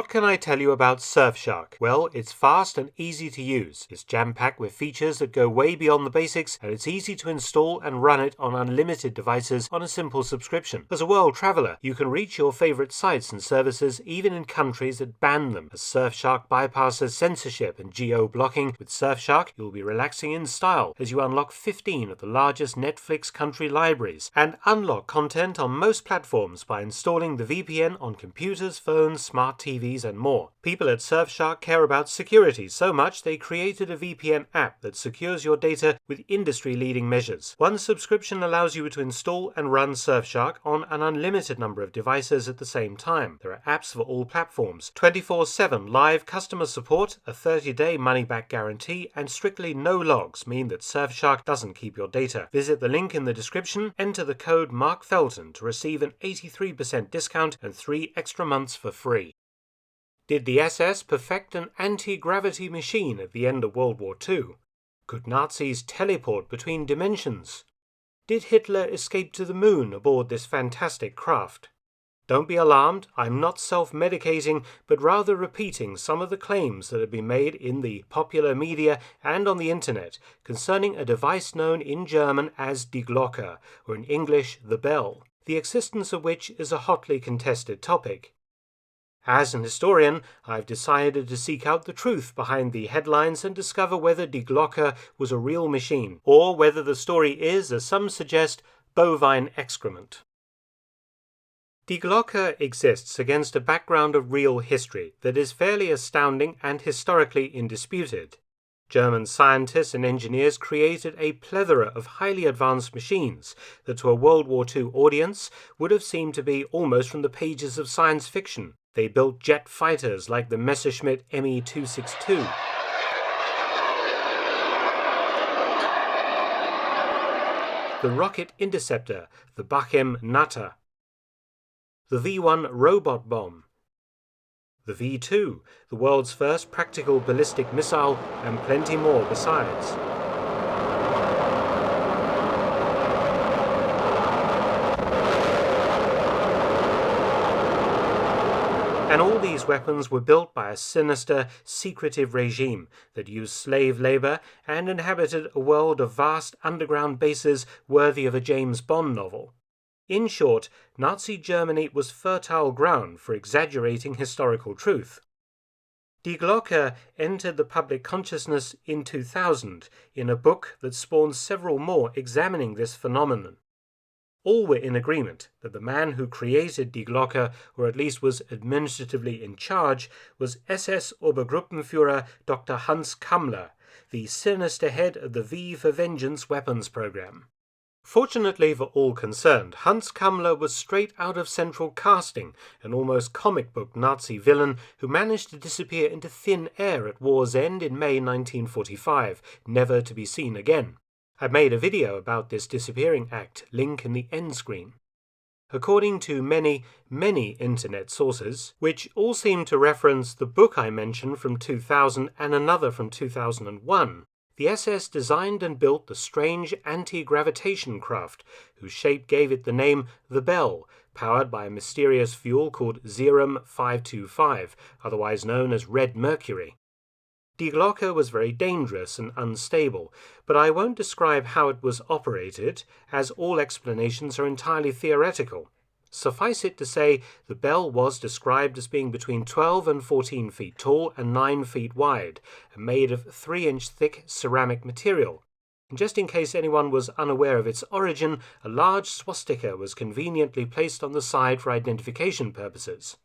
What can I tell you about Surfshark? Well, it's fast and easy to use. It's jam-packed with features that go way beyond the basics, and it's easy to install and run it on unlimited devices on a simple subscription. As a world traveler, you can reach your favorite sites and services even in countries that ban them, as Surfshark bypasses censorship and geo-blocking. With Surfshark, you'll be relaxing in style as you unlock 15 of the largest Netflix country libraries and unlock content on most platforms by installing the VPN on computers, phones, smart TVs, and more. People at Surfshark care about security so much they created a VPN app that secures your data with industry-leading measures. One subscription allows you to install and run Surfshark on an unlimited number of devices at the same time. There are apps for all platforms, 24/7 live customer support, a 30-day money-back guarantee, and strictly no logs mean that Surfshark doesn't keep your data. Visit the link in the description, enter the code Mark Felton to receive an 83% discount and 3 extra months for free. Did the SS perfect an anti-gravity machine at the end of World War II? Could Nazis teleport between dimensions? Did Hitler escape to the moon aboard this fantastic craft? Don't be alarmed, I'm not self-medicating, but rather repeating some of the claims that have been made in the popular media and on the internet concerning a device known in German as Die Glocke, or in English, the bell, the existence of which is a hotly contested topic. As an historian, I've decided to seek out the truth behind the headlines and discover whether Die Glocke was a real machine, or whether the story is, as some suggest, bovine excrement. Die Glocke exists against a background of real history that is fairly astounding and historically indisputed. German scientists and engineers created a plethora of highly advanced machines that to a World War II audience would have seemed to be almost from the pages of science fiction. They built jet fighters like the Messerschmitt Me 262. The rocket interceptor, the Bachem Natter. The V-1 robot bomb. The V-2, the world's first practical ballistic missile, and plenty more besides. And all these weapons were built by a sinister, secretive regime that used slave labor and inhabited a world of vast underground bases worthy of a James Bond novel. In short, Nazi Germany was fertile ground for exaggerating historical truth. Die Glocke entered the public consciousness in 2000 in a book that spawned several more examining this phenomenon. All were in agreement that the man who created Die Glocke, or at least was administratively in charge, was SS Obergruppenführer Dr. Hans Kammler, the sinister head of the V for Vengeance weapons program. Fortunately for all concerned, Hans Kammler was straight out of central casting, an almost comic book Nazi villain who managed to disappear into thin air at war's end in May 1945, never to be seen again. I've made a video about this disappearing act, link in the end screen. According to many internet sources, which all seem to reference the book I mentioned from 2000 and another from 2001, the SS designed and built the strange anti-gravitation craft, whose shape gave it the name the Bell, powered by a mysterious fuel called Serum 525, otherwise known as red mercury. Die Glocke was very dangerous and unstable, but I won't describe how it was operated, as all explanations are entirely theoretical. Suffice it to say, the bell was described as being between 12 and 14 feet tall and 9 feet wide, and made of 3-inch thick ceramic material. And just in case anyone was unaware of its origin, a large swastika was conveniently placed on the side for identification purposes.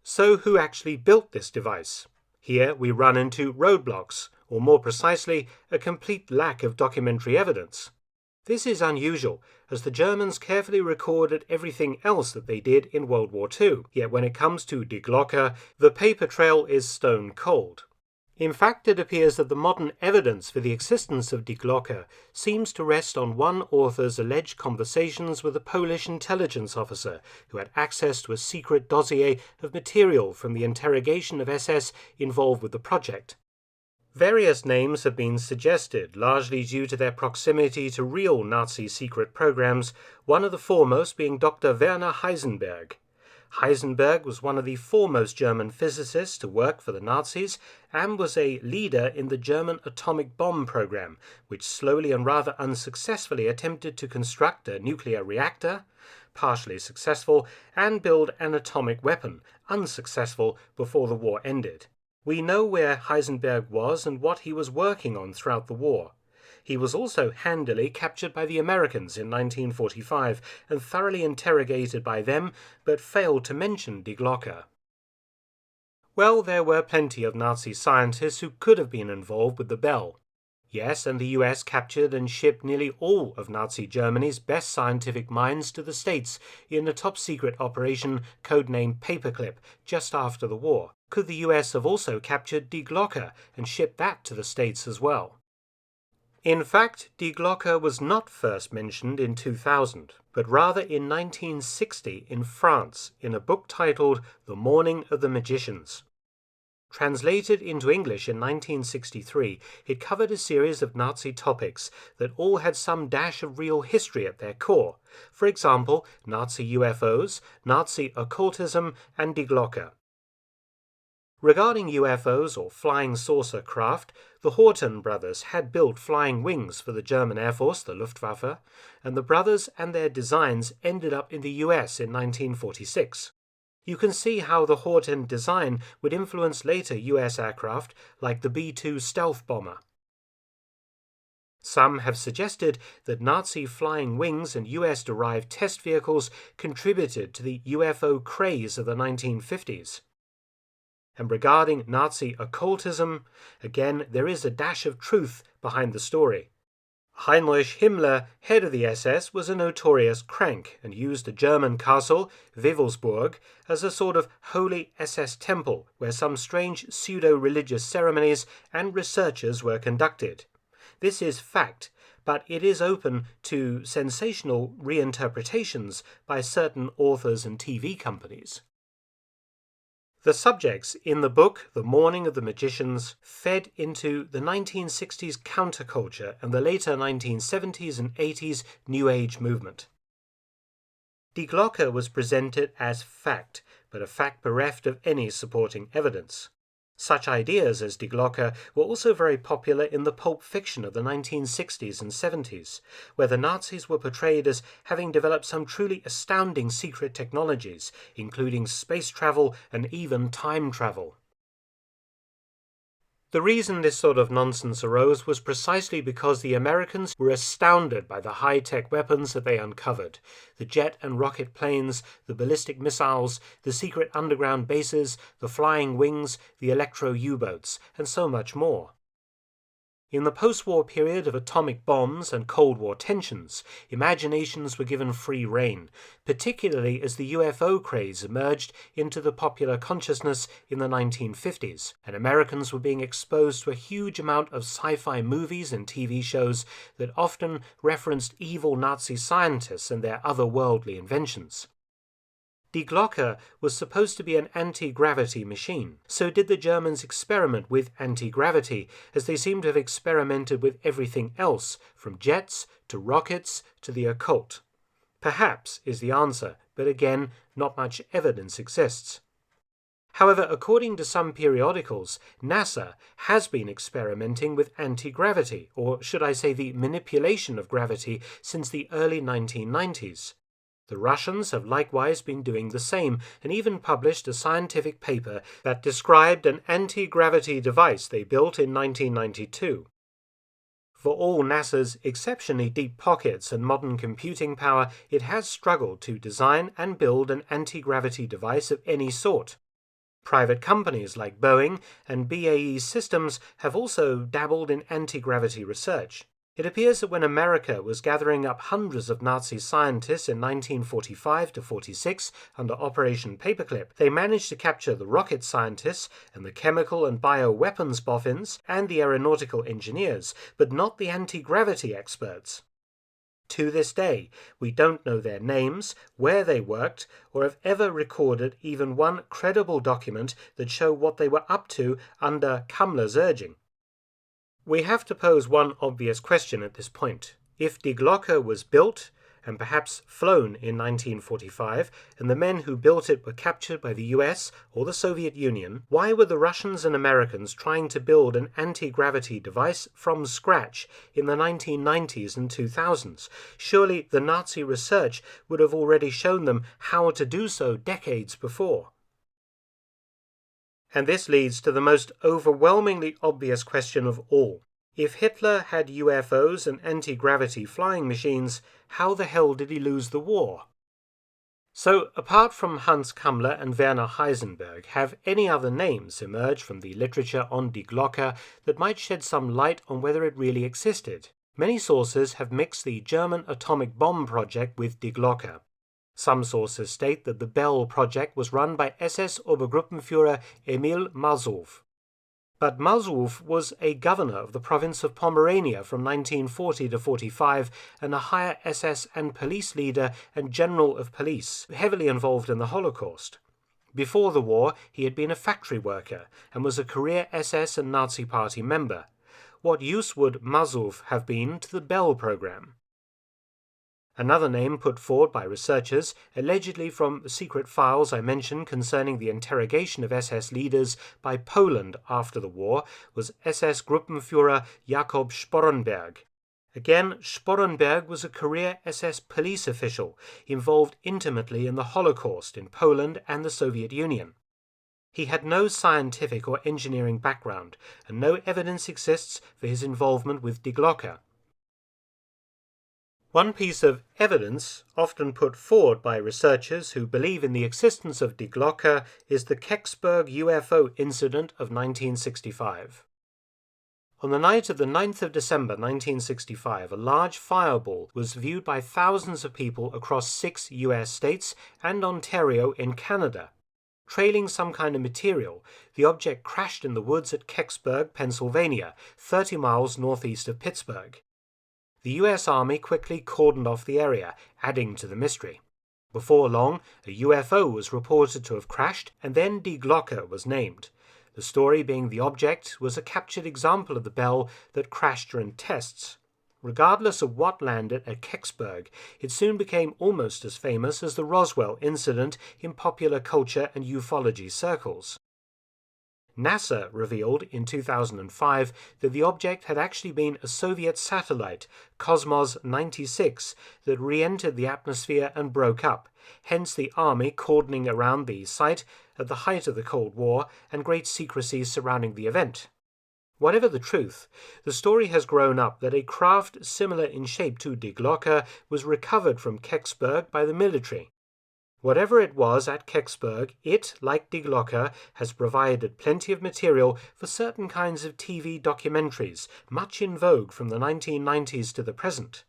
So who actually built this device? Here we run into roadblocks, or more precisely, a complete lack of documentary evidence. This is unusual, as the Germans carefully recorded everything else that they did in World War II, yet when it comes to Die Glocke, the paper trail is stone cold. In fact, it appears that the modern evidence for the existence of Die Glocke seems to rest on one author's alleged conversations with a Polish intelligence officer who had access to a secret dossier of material from the interrogation of SS involved with the project. Various names have been suggested, largely due to their proximity to real Nazi secret programs, one of the foremost being Dr. Werner Heisenberg. Heisenberg was one of the foremost German physicists to work for the Nazis and was a leader in the German atomic bomb program, which slowly and rather unsuccessfully attempted to construct a nuclear reactor, partially successful, and build an atomic weapon, unsuccessful, before the war ended. We know where Heisenberg was and what he was working on throughout the war. He was also handily captured by the Americans in 1945 and thoroughly interrogated by them, but failed to mention Die Glocke. Well, there were plenty of Nazi scientists who could have been involved with the bell. Yes, and the US captured and shipped nearly all of Nazi Germany's best scientific minds to the States in a top-secret operation codenamed Paperclip just after the war. Could the US have also captured Die Glocke and shipped that to the States as well? In fact, Die Glocke was not first mentioned in 2000, but rather in 1960 in France in a book titled The Morning of the Magicians. Translated into English in 1963, it covered a series of Nazi topics that all had some dash of real history at their core. For example, Nazi UFOs, Nazi occultism, and Die Glocke. Regarding UFOs, or flying saucer craft, the Horten brothers had built flying wings for the German Air Force, the Luftwaffe, and the brothers and their designs ended up in the US in 1946. You can see how the Horten design would influence later US aircraft like the B-2 stealth bomber. Some have suggested that Nazi flying wings and US-derived test vehicles contributed to the UFO craze of the 1950s. And regarding Nazi occultism, again, there is a dash of truth behind the story. Heinrich Himmler, head of the SS, was a notorious crank and used the German castle, Wewelsburg, as a sort of holy SS temple where some strange pseudo-religious ceremonies and researches were conducted. This is fact, but it is open to sensational reinterpretations by certain authors and TV companies. The subjects in the book The Morning of the Magicians fed into the 1960s counterculture and the later 1970s and 80s New Age movement. Die Glocke was presented as fact, but a fact bereft of any supporting evidence. Such ideas as Die Glocke were also very popular in the pulp fiction of the 1960s and 70s, where the Nazis were portrayed as having developed some truly astounding secret technologies, including space travel and even time travel. The reason this sort of nonsense arose was precisely because the Americans were astounded by the high-tech weapons that they uncovered, the jet and rocket planes, the ballistic missiles, the secret underground bases, the flying wings, the electro U-boats, and so much more. In the post-war period of atomic bombs and Cold War tensions, imaginations were given free rein, particularly as the UFO craze emerged into the popular consciousness in the 1950s, and Americans were being exposed to a huge amount of sci-fi movies and TV shows that often referenced evil Nazi scientists and their otherworldly inventions. Die Glocke was supposed to be an anti-gravity machine, so did the Germans experiment with anti-gravity, as they seem to have experimented with everything else, from jets to rockets to the occult. Perhaps is the answer, but again, not much evidence exists. However, according to some periodicals, NASA has been experimenting with anti-gravity, or should I say the manipulation of gravity, since the early 1990s. The Russians have likewise been doing the same, and even published a scientific paper that described an anti-gravity device they built in 1992. For all NASA's exceptionally deep pockets and modern computing power, it has struggled to design and build an anti-gravity device of any sort. Private companies like Boeing and BAE Systems have also dabbled in anti-gravity research. It appears that when America was gathering up hundreds of Nazi scientists in 1945 to 46 under Operation Paperclip, they managed to capture the rocket scientists and the chemical and bioweapons boffins and the aeronautical engineers, but not the anti-gravity experts. To this day, we don't know their names, where they worked, or have ever recorded even one credible document that show what they were up to under Kammler's urging. We have to pose one obvious question at this point. If Die Glocke was built, and perhaps flown in 1945, and the men who built it were captured by the US or the Soviet Union, why were the Russians and Americans trying to build an anti-gravity device from scratch in the 1990s and 2000s? Surely the Nazi research would have already shown them how to do so decades before. And this leads to the most overwhelmingly obvious question of all. If Hitler had UFOs and anti-gravity flying machines, how the hell did he lose the war? So, apart from Hans Kammler and Werner Heisenberg, have any other names emerged from the literature on Die Glocke that might shed some light on whether it really existed? Many sources have mixed the German atomic bomb project with Die Glocke. Some sources state that the Bell project was run by SS Obergruppenführer Emil Mazuw. But Mazuw was a governor of the province of Pomerania from 1940 to 45 and a higher SS and police leader and general of police, heavily involved in the Holocaust. Before the war, he had been a factory worker and was a career SS and Nazi Party member. What use would Mazuw have been to the Bell program? Another name put forward by researchers, allegedly from the secret files I mentioned concerning the interrogation of SS leaders by Poland after the war, was SS Gruppenführer Jakob Sporrenberg. Again, Sporrenberg was a career SS police official, involved intimately in the Holocaust in Poland and the Soviet Union. He had no scientific or engineering background, and no evidence exists for his involvement with Die Glocke. One piece of evidence, often put forward by researchers who believe in the existence of Die Glocke, is the Kecksburg UFO incident of 1965. On the night of the 9th of December 1965, a large fireball was viewed by thousands of people across 6 US states and Ontario in Canada. Trailing some kind of material, the object crashed in the woods at Kecksburg, Pennsylvania, 30 miles northeast of Pittsburgh. The US Army quickly cordoned off the area, adding to the mystery. Before long, a UFO was reported to have crashed, and then Die Glocke was named. The story being the object was a captured example of the Bell that crashed during tests. Regardless of what landed at Kecksburg, it soon became almost as famous as the Roswell incident in popular culture and ufology circles. NASA revealed in 2005 that the object had actually been a Soviet satellite, Cosmos 96, that re-entered the atmosphere and broke up, hence the Army cordoning around the site at the height of the Cold War and great secrecy surrounding the event. Whatever the truth, the story has grown up that a craft similar in shape to Die Glocke was recovered from Kecksburg by the military. Whatever it was at Kecksburg, it, like Die Glocke, has provided plenty of material for certain kinds of TV documentaries, much in vogue from the 1990s to the present.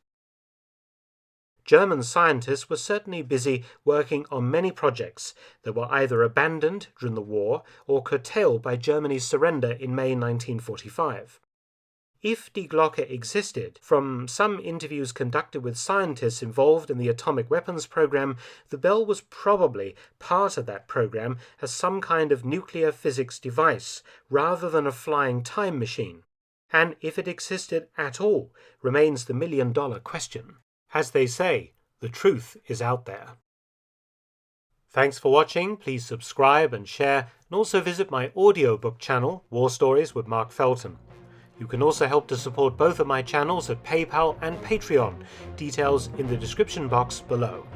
German scientists were certainly busy working on many projects that were either abandoned during the war or curtailed by Germany's surrender in May 1945. If Die Glocke existed, from some interviews conducted with scientists involved in the atomic weapons program, the Bell was probably part of that program as some kind of nuclear physics device, rather than a flying time machine. And if it existed at all, remains the million-dollar question. As they say, the truth is out there. Thanks for watching. Please subscribe and share, and also visit my audiobook channel, War Stories with Mark Felton. You can also help to support both of my channels at PayPal and Patreon, details in the description box below.